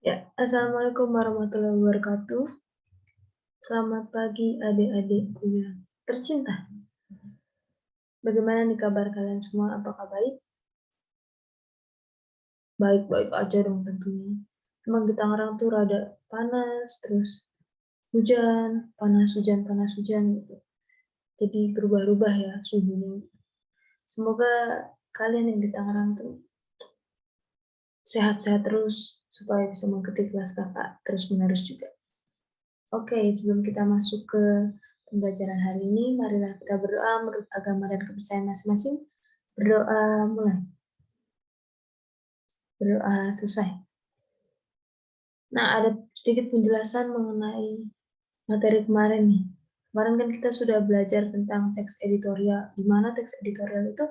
Ya, Assalamualaikum warahmatullahi wabarakatuh. Selamat pagi adik-adikku yang tercinta. Bagaimana nih kabar kalian semua? Apakah baik? Baik-baik aja dong tentunya. Emang di Tangerang tuh rada panas, terus hujan, panas hujan gitu. Jadi berubah-ubah ya suhunya. Semoga kalian yang di Tangerang tuh sehat-sehat terus supaya bisa mengikuti kelas kakak terus-menerus juga. Oke, sebelum kita masuk ke pembelajaran hari ini, marilah kita berdoa menurut agama dan kepercayaan masing-masing. Berdoa mulai. Berdoa selesai. Nah, ada sedikit penjelasan mengenai materi kemarin nih. Kemarin kan kita sudah belajar tentang teks editorial, di mana teks editorial itu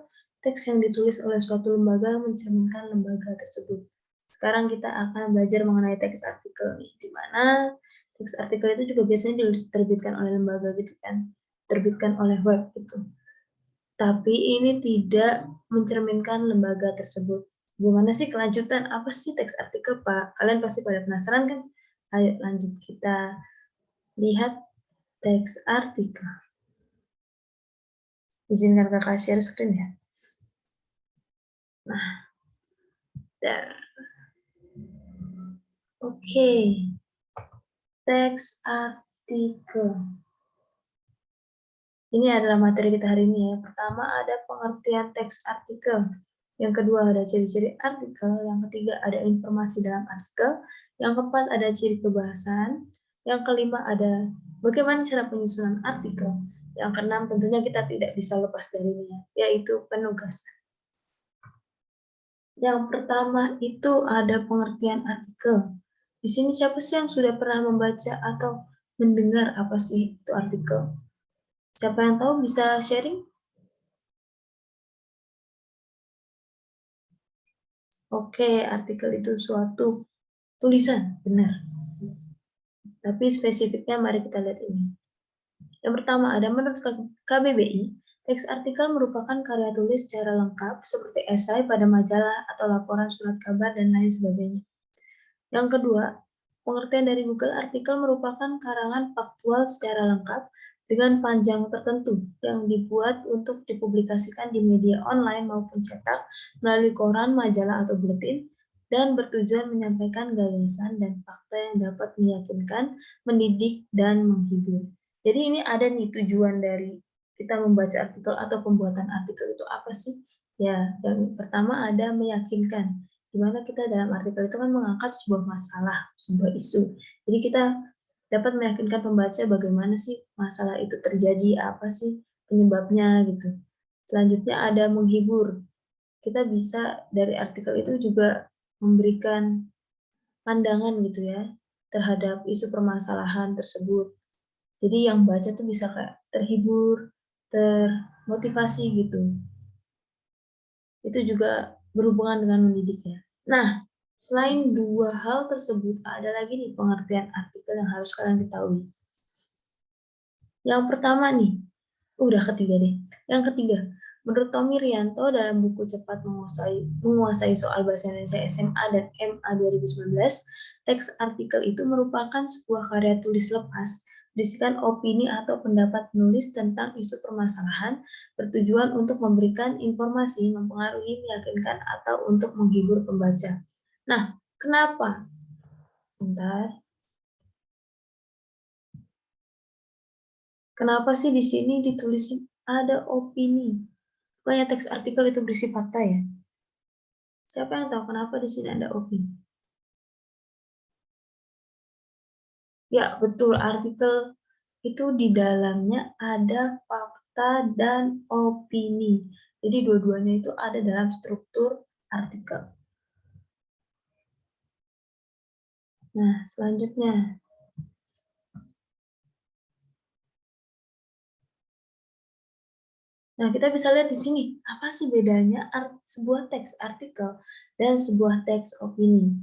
teks yang ditulis oleh suatu lembaga mencerminkan lembaga tersebut. Sekarang kita akan belajar mengenai teks artikel nih, di mana teks artikel itu juga biasanya diterbitkan oleh lembaga gitu kan, diterbitkan oleh web gitu. Tapi ini tidak mencerminkan lembaga tersebut. Gimana sih kelanjutan? Apa sih teks artikel, Pak? Kalian pasti pada penasaran kan? Ayo lanjut kita lihat teks artikel. Izinkan kakak share screen ya. Nah, there. Oke, teks artikel. Ini adalah materi kita hari ini ya. Pertama ada pengertian teks artikel. Yang kedua ada ciri-ciri artikel. Yang ketiga ada informasi dalam artikel. Yang keempat ada ciri kebahasan. Yang kelima ada bagaimana cara penyusunan artikel. Yang keenam tentunya kita tidak bisa lepas darinya, yaitu penugasan. Yang pertama itu ada pengertian artikel. Di sini siapa sih yang sudah pernah membaca atau mendengar apa sih itu artikel? Siapa yang tahu bisa sharing? Oke, artikel itu suatu tulisan, benar. Tapi spesifiknya mari kita lihat ini. Yang pertama ada menurut KBBI, teks artikel merupakan karya tulis secara lengkap seperti esai pada majalah atau laporan surat kabar dan lain sebagainya. Yang kedua, pengertian dari Google artikel merupakan karangan faktual secara lengkap dengan panjang tertentu yang dibuat untuk dipublikasikan di media online maupun cetak melalui koran, majalah, atau buletin dan bertujuan menyampaikan gagasan dan fakta yang dapat meyakinkan, mendidik, dan menghibur. Jadi ini ada nih tujuan dari kita membaca artikel atau pembuatan artikel itu apa sih? Ya, yang pertama ada meyakinkan, di mana kita dalam artikel itu kan mengangkat sebuah masalah, sebuah isu. Jadi kita dapat meyakinkan pembaca bagaimana sih masalah itu terjadi, apa sih penyebabnya gitu. Selanjutnya ada menghibur. Kita bisa dari artikel itu juga memberikan pandangan gitu ya terhadap isu permasalahan tersebut. Jadi yang baca tuh bisa kayak terhibur, termotivasi gitu. Itu juga berhubungan dengan mendidik ya. Nah, selain dua hal tersebut, ada lagi nih pengertian artikel yang harus kalian ketahui. Yang pertama nih, udah ketiga deh. Yang ketiga, menurut Tommy Rianto dalam buku Cepat Menguasai Soal Bahasa Indonesia SMA dan MA 2019, teks artikel itu merupakan sebuah karya tulis lepas, berisikan opini atau pendapat penulis tentang isu permasalahan, bertujuan untuk memberikan informasi, mempengaruhi, meyakinkan, atau untuk menghibur pembaca. Nah, kenapa? Sebentar. Kenapa sih di sini ditulisin ada opini? Bukannya teks artikel itu berisi fakta ya? Siapa yang tahu kenapa di sini ada opini? Ya, betul. Artikel itu di dalamnya ada fakta dan opini. Jadi dua-duanya itu ada dalam struktur artikel. Nah, selanjutnya. Nah, kita bisa lihat di sini, apa sih bedanya sebuah teks artikel dan sebuah teks opini.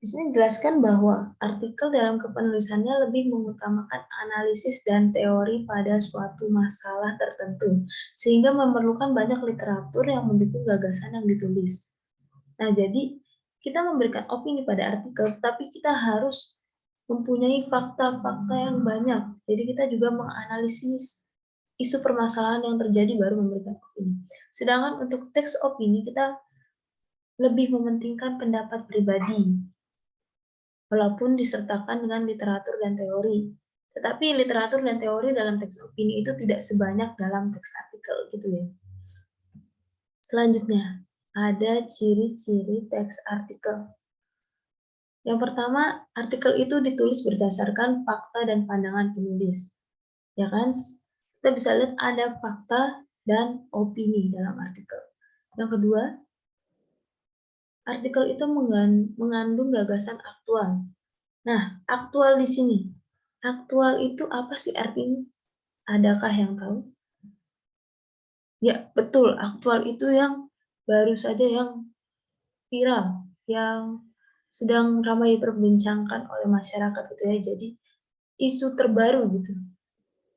Di sini dijelaskan bahwa artikel dalam kepenulisannya lebih mengutamakan analisis dan teori pada suatu masalah tertentu, sehingga memerlukan banyak literatur yang mendukung gagasan yang ditulis. Nah, jadi kita memberikan opini pada artikel, tapi kita harus mempunyai fakta-fakta yang banyak. Jadi kita juga menganalisis isu permasalahan yang terjadi baru memberikan opini. Sedangkan untuk teks opini kita lebih mementingkan pendapat pribadi, walaupun disertakan dengan literatur dan teori. Tetapi literatur dan teori dalam teks opini itu tidak sebanyak dalam teks artikel gitu ya. Selanjutnya, ada ciri-ciri teks artikel. Yang pertama, artikel itu ditulis berdasarkan fakta dan pandangan penulis. Ya kan? Kita bisa lihat ada fakta dan opini dalam artikel. Yang kedua, artikel itu mengandung gagasan aktual. Nah, aktual di sini. Aktual itu apa sih artinya? Adakah yang tahu? Ya, betul. Aktual itu yang baru saja yang viral, yang sedang ramai diperbincangkan oleh masyarakat gitu ya. Jadi, isu terbaru gitu.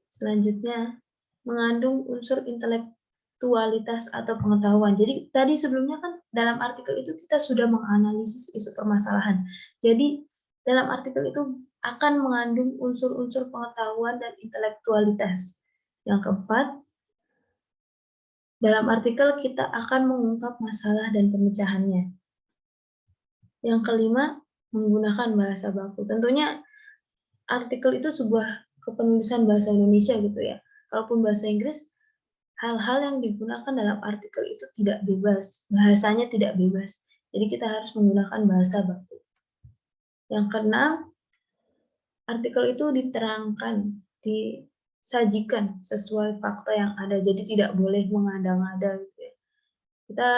Selanjutnya, mengandung unsur intelektualitas atau pengetahuan. Jadi, tadi sebelumnya kan dalam artikel itu kita sudah menganalisis isu permasalahan. Jadi, dalam artikel itu akan mengandung unsur-unsur pengetahuan dan intelektualitas. Yang keempat, dalam artikel kita akan mengungkap masalah dan pemecahannya. Yang kelima, menggunakan bahasa baku. Tentunya artikel itu sebuah kepenulisan bahasa Indonesia gitu ya. Kalaupun bahasa Inggris, hal-hal yang digunakan dalam artikel itu tidak bebas, bahasanya tidak bebas. Jadi kita harus menggunakan bahasa baku. Yang keenam, artikel itu diterangkan, disajikan sesuai fakta yang ada. Jadi tidak boleh mengada-ngada gitu ya. Kita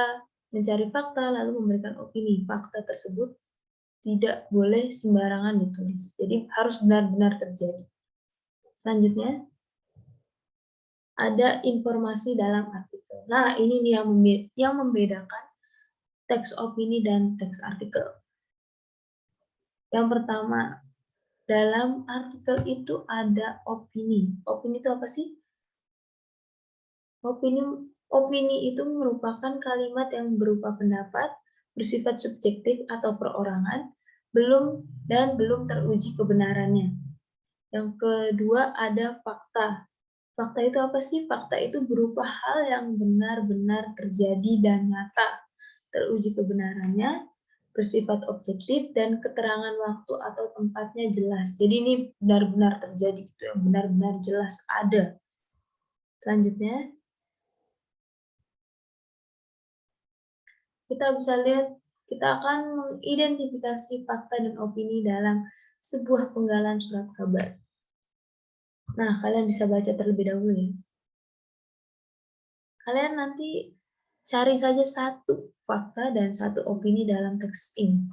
mencari fakta lalu memberikan opini. Fakta tersebut tidak boleh sembarangan ditulis. Jadi harus benar-benar terjadi. Selanjutnya, ada informasi dalam artikel. Nah, ini nih yang membedakan teks opini dan teks artikel. Yang pertama, dalam artikel itu ada opini. Opini itu apa sih? Opini itu merupakan kalimat yang berupa pendapat, bersifat subjektif atau perorangan, belum teruji kebenarannya. Yang kedua ada fakta. Fakta itu apa sih? Fakta itu berupa hal yang benar-benar terjadi dan nyata, teruji kebenarannya, bersifat objektif, dan keterangan waktu atau tempatnya jelas. Jadi ini benar-benar terjadi, itu yang benar-benar jelas ada. Selanjutnya, kita bisa lihat, kita akan mengidentifikasi fakta dan opini dalam sebuah penggalan surat kabar. Nah, kalian bisa baca terlebih dahulu ya. Kalian nanti cari saja satu fakta dan satu opini dalam teks ini.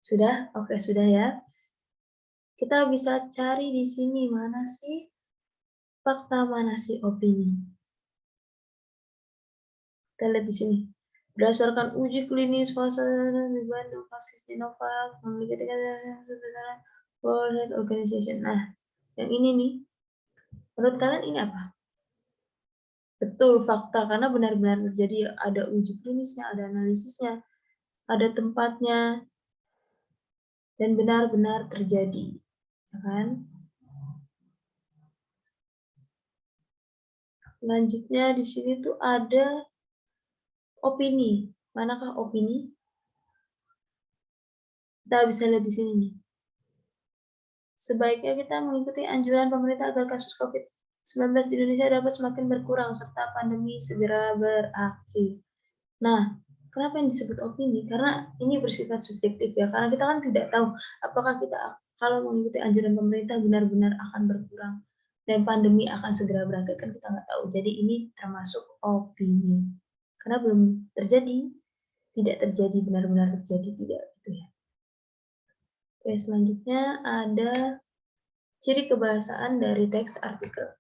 Sudah? Oke, sudah ya. Kita bisa cari di sini mana sih fakta, mana sih opini. Kita lihat di sini. Berdasarkan uji klinis fase di Bandung, vaksin Sinovac memiliki World Health Organization. Nah, yang ini nih, menurut kalian ini apa? Betul, fakta, karena benar-benar terjadi, ada uji klinisnya, ada analisisnya, ada tempatnya, dan benar-benar terjadi, ya kan? Selanjutnya di sini tuh ada opini. Manakah opini? Kita bisa lihat di sini nih. Sebaiknya kita mengikuti anjuran pemerintah agar kasus COVID-19 di Indonesia dapat semakin berkurang serta pandemi segera berakhir. Nah, kenapa yang disebut opini? Karena ini bersifat subjektif ya. Karena kita kan tidak tahu apakah kita kalau mengikuti anjuran pemerintah benar-benar akan berkurang dan pandemi akan segera berakhir, kan kita nggak tahu. Jadi ini termasuk opini. Karena belum terjadi, tidak terjadi, benar-benar terjadi tidak gitu ya. Oke, selanjutnya ada ciri kebahasaan dari teks artikel.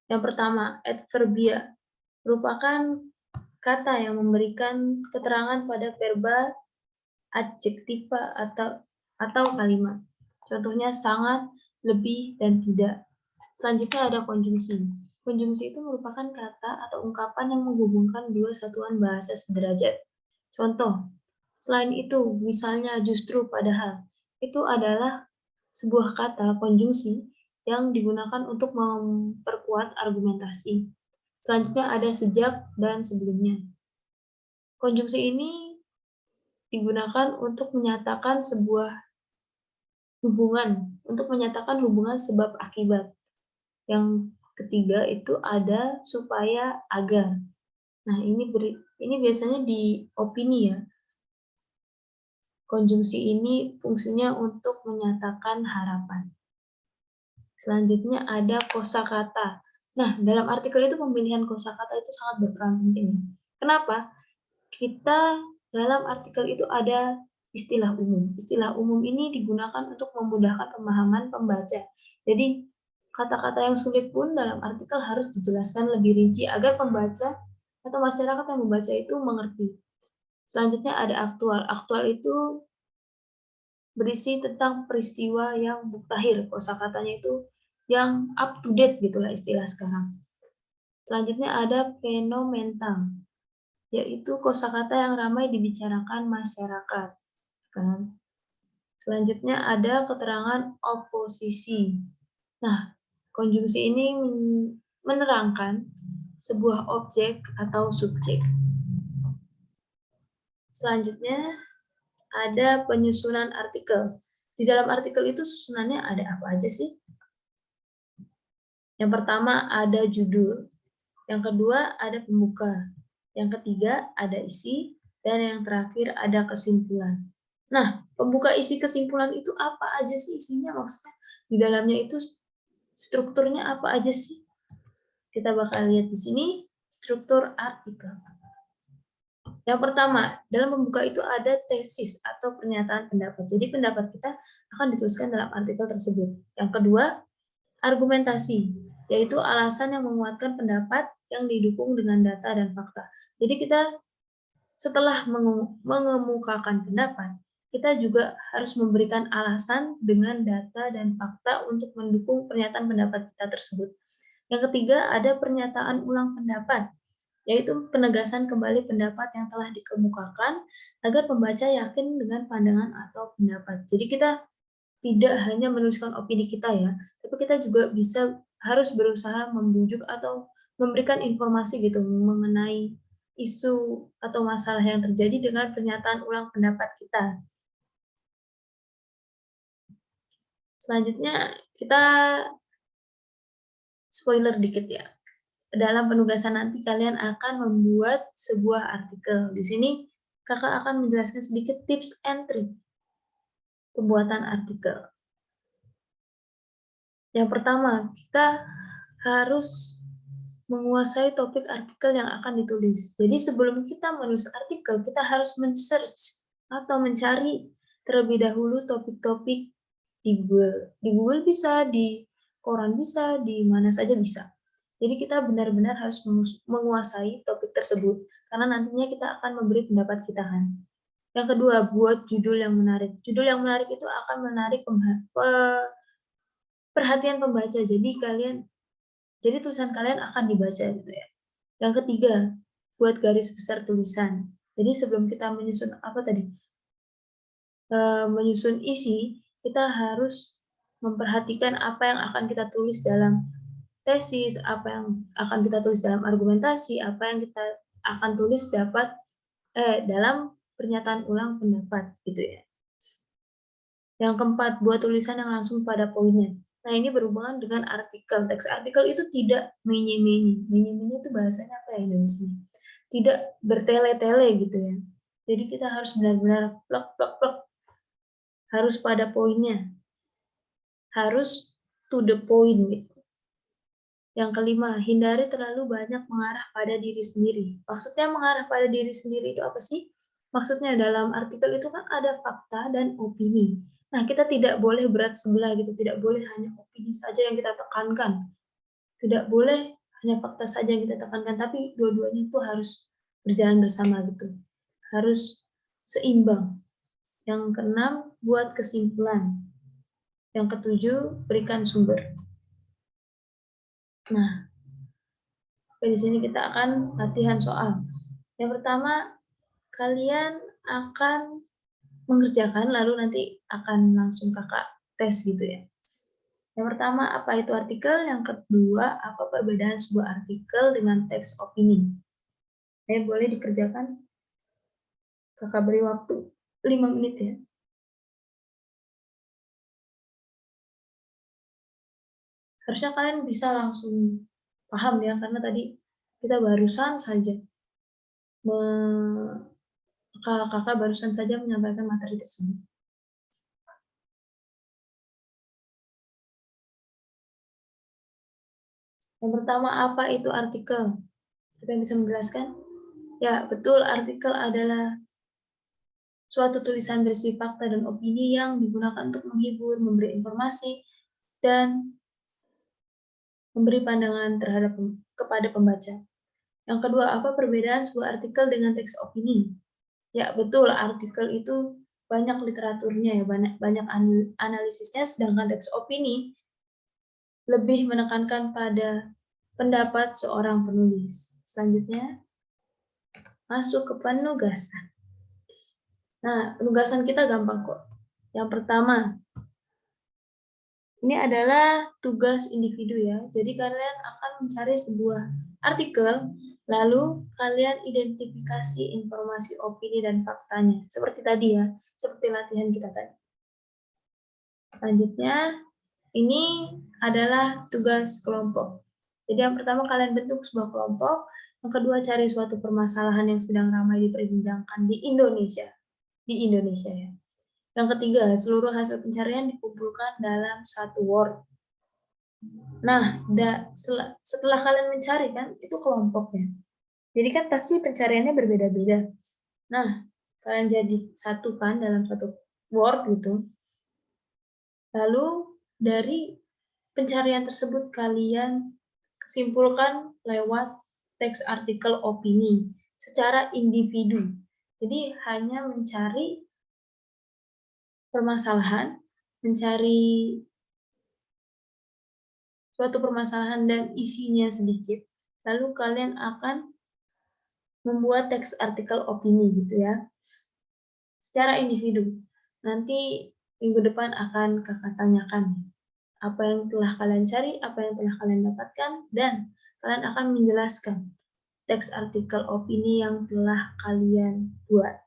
Yang pertama, adverbia merupakan kata yang memberikan keterangan pada verba, adjektiva atau kalimat. Contohnya sangat, lebih, dan tidak. Selanjutnya ada konjungsi. Konjungsi itu merupakan kata atau ungkapan yang menghubungkan dua satuan bahasa sederajat. Contoh, selain itu, misalnya justru, padahal, itu adalah sebuah kata konjungsi yang digunakan untuk memperkuat argumentasi. Selanjutnya ada sejak dan sebelumnya. Konjungsi ini digunakan untuk menyatakan sebuah hubungan sebab akibat. Yang ketiga itu ada supaya, agar. Nah, ini biasanya di opini ya. Konjungsi ini fungsinya untuk menyatakan harapan. Selanjutnya ada kosakata. Nah, dalam artikel itu pemilihan kosakata itu sangat berperan penting. Kenapa? Kita dalam artikel itu ada istilah umum. Istilah umum ini digunakan untuk memudahkan pemahaman pembaca. Jadi, kata-kata yang sulit pun dalam artikel harus dijelaskan lebih rinci agar pembaca atau masyarakat yang membaca itu mengerti. Selanjutnya ada aktual. Aktual itu berisi tentang peristiwa yang mutakhir. Kosakatanya itu yang up to date gitulah istilah sekarang. Selanjutnya ada fenomenal, yaitu kosakata yang ramai dibicarakan masyarakat. Kan? Selanjutnya ada keterangan oposisi. Nah, konjungsi ini menerangkan sebuah objek atau subjek. Selanjutnya ada penyusunan artikel. Di dalam artikel itu susunannya ada apa aja sih? Yang pertama ada judul, yang kedua ada pembuka, yang ketiga ada isi, dan yang terakhir ada kesimpulan. Nah, pembuka, isi, kesimpulan itu apa aja sih isinya? Maksudnya di dalamnya itu strukturnya apa aja sih? Kita bakal lihat di sini struktur artikel. Yang pertama, dalam pembuka itu ada tesis atau pernyataan pendapat. Jadi pendapat kita akan dituliskan dalam artikel tersebut. Yang kedua, argumentasi, yaitu alasan yang menguatkan pendapat yang didukung dengan data dan fakta. Jadi kita setelah mengemukakan pendapat, kita juga harus memberikan alasan dengan data dan fakta untuk mendukung pernyataan pendapat kita tersebut. Yang ketiga, ada pernyataan ulang pendapat, yaitu penegasan kembali pendapat yang telah dikemukakan agar pembaca yakin dengan pandangan atau pendapat. Jadi kita tidak hanya menuliskan opini kita ya, tapi kita juga harus berusaha membujuk atau memberikan informasi gitu mengenai isu atau masalah yang terjadi dengan pernyataan ulang pendapat kita. Selanjutnya kita spoiler dikit ya. Dalam penugasan nanti kalian akan membuat sebuah artikel. Di sini kakak akan menjelaskan sedikit tips and trick pembuatan artikel. Yang pertama, kita harus menguasai topik artikel yang akan ditulis. Jadi sebelum kita menulis artikel, kita harus men-search atau mencari terlebih dahulu topik-topik di Google. Di Google bisa, di koran bisa, di mana saja bisa. Jadi kita benar-benar harus menguasai topik tersebut, karena nantinya kita akan memberi pendapat kita kan. Yang kedua, buat judul yang menarik. Judul yang menarik itu akan menarik perhatian pembaca. Jadi tulisan kalian akan dibaca gitu ya. Yang ketiga, buat garis besar tulisan. Jadi sebelum kita menyusun isi, kita harus memperhatikan apa yang akan kita tulis dalam tesis, apa yang akan kita tulis dalam argumentasi, apa yang kita akan tulis dalam pernyataan ulang pendapat gitu ya. Yang keempat, buat tulisan yang langsung pada poinnya. Nah, ini berhubungan dengan artikel. Teks artikel itu tidak menye-menye. Menye-menye itu bahasanya apa ya Indonesia? Tidak bertele-tele gitu ya. Jadi kita harus benar-benar plek. Harus pada poinnya. Harus to the point gitu. Yang kelima, hindari terlalu banyak mengarah pada diri sendiri. Maksudnya mengarah pada diri sendiri itu apa sih? Maksudnya dalam artikel itu kan ada fakta dan opini. Nah, kita tidak boleh berat sebelah gitu, tidak boleh hanya opini saja yang kita tekankan. Tidak boleh hanya fakta saja yang kita tekankan, tapi dua-duanya itu harus berjalan bersama gitu. Harus seimbang. Yang keenam, buat kesimpulan. Yang ketujuh, berikan sumber. Nah, Oke, di sini kita akan latihan soal. Yang pertama, kalian akan mengerjakan, lalu nanti akan langsung kakak tes gitu ya. Yang pertama, apa itu artikel? Yang kedua, apa perbedaan sebuah artikel dengan teks opini? Boleh dikerjakan. Kakak beri waktu 5 menit ya. Harusnya kalian bisa langsung paham ya, karena tadi kita barusan saja kakak barusan saja menyampaikan materi tersebut. Yang pertama, apa itu artikel? Siapa yang bisa menjelaskan? Ya, betul, artikel adalah suatu tulisan berisi fakta dan opini yang digunakan untuk menghibur, memberi informasi, dan memberi pandangan kepada pembaca. Yang kedua, apa perbedaan sebuah artikel dengan teks opini? Ya, betul, artikel itu banyak literaturnya ya, banyak analisisnya, sedangkan teks opini lebih menekankan pada pendapat seorang penulis. Selanjutnya, masuk ke penugasan. Nah, penugasan kita gampang kok. Yang pertama, ini adalah tugas individu ya. Jadi kalian akan mencari sebuah artikel, lalu kalian identifikasi informasi, opini, dan faktanya. Seperti tadi ya, seperti latihan kita tadi. Selanjutnya, ini adalah tugas kelompok. Jadi yang pertama kalian bentuk sebuah kelompok, yang kedua cari suatu permasalahan yang sedang ramai diperbincangkan di Indonesia. Di Indonesia ya. Yang ketiga, seluruh hasil pencarian dikumpulkan dalam satu Word. Nah, setelah kalian mencari kan, itu kelompoknya. Jadi kan pasti pencariannya berbeda-beda. Nah, kalian jadi satu kan dalam satu Word gitu. Lalu dari pencarian tersebut kalian simpulkan lewat teks artikel opini secara individu. Jadi hanya mencari permasalahan, mencari suatu permasalahan dan isinya sedikit, lalu kalian akan membuat teks artikel opini gitu ya, secara individu. Nanti minggu depan akan kakak tanyakan apa yang telah kalian cari, apa yang telah kalian dapatkan, dan kalian akan menjelaskan teks artikel opini yang telah kalian buat.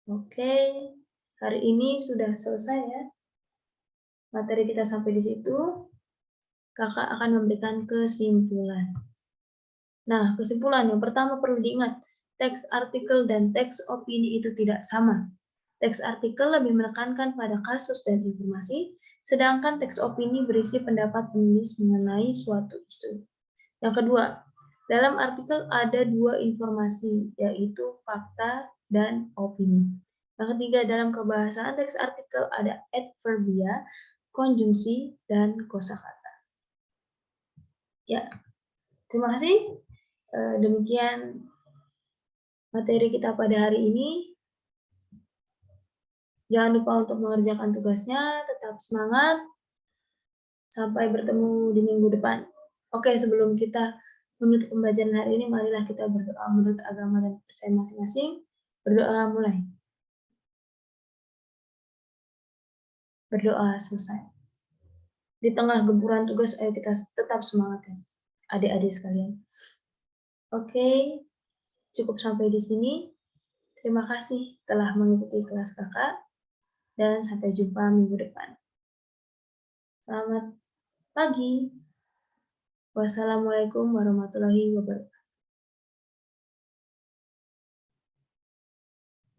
Oke, hari ini sudah selesai ya. Materi kita sampai di situ. Kakak akan memberikan kesimpulan. Nah, kesimpulan yang pertama perlu diingat, teks artikel dan teks opini itu tidak sama. Teks artikel lebih menekankan pada kasus dan informasi, sedangkan teks opini berisi pendapat penulis mengenai suatu isu. Yang kedua, dalam artikel ada dua informasi, yaitu fakta dan opini. Yang ketiga, dalam kebahasaan teks artikel ada adverbia, konjungsi, dan kosakata. Ya, terima kasih. Demikian materi kita pada hari ini. Jangan lupa untuk mengerjakan tugasnya, tetap semangat. Sampai bertemu di minggu depan. Oke, sebelum kita menutup pembelajaran hari ini, marilah kita berdoa menurut agama dan percaya masing-masing. Berdoa mulai. Berdoa selesai. Di tengah gempuran tugas, ayo kita tetap semangat ya, adik-adik sekalian. Oke, cukup sampai di sini. Terima kasih telah mengikuti kelas kakak, dan sampai jumpa minggu depan. Selamat pagi. Wassalamualaikum warahmatullahi wabarakatuh.